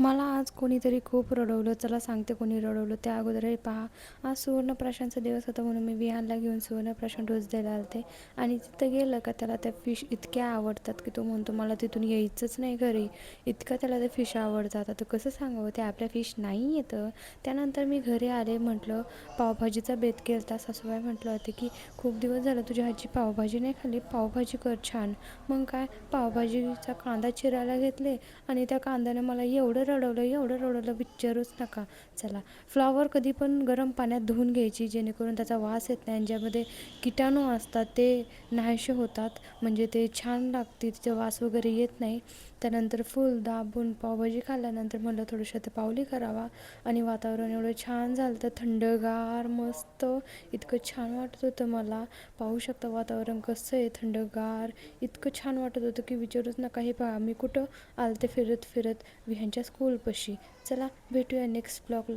मला आज कोणीतरी खूप रडवलं. चला सांगते कोणी रडवलं. त्या अगोदर हे पहा, आज सुवर्णप्राशनचा दिवस होता म्हणून मी विहानला घेऊन सुवर्णप्राशन डोस द्यायला आलते आणि तिथं गेलं का त्याला त्या फिश इतक्या आवडतात की तो म्हणतो मला तिथून यायचंच नाही घरी. इतकं त्याला त्या फिश आवडतात. आता कसं सांगावं, ते आपल्या फिश नाही येतं. त्यानंतर मी घरी आले, म्हटलं पावभाजीचा बेत केलता. सासूबाई म्हटलं होते की खूप दिवस झालं तुझ्या हातची पावभाजी नाही खाल्ली, पावभाजी कर छान. मग काय, पावभाजीचा कांदा चिरायला घेतले आणि त्या कांद्याने मला एवढं रडवलं विचारूच नका. चला, फ्लॉवर कधी पण गरम पाण्यात धुवून घ्यायची जेणेकरून त्याचा वास येत नाही आणि ज्यामध्ये किटाणू असतात ते नाहीसे होतात, म्हणजे ते छान लागते, तिचा वास वगैरे येत नाही. त्यानंतर फुल दाबून पावभाजी खाल्ल्यानंतर म्हटलं थोडंसं ते पावली करावा आणि वातावरण एवढं छान झालं तर थंडगार मस्त, इतकं छान वाटत होतं. मला पाहू शकता वातावरण कसं आहे, थंडगार, इतकं छान वाटत होतं की विचारूच नका. हे पहा मी कुठं आलते फिरत फिरत विहानच्या स्कूलपाशी. चला भेटूया नेक्स्ट ब्लॉगला.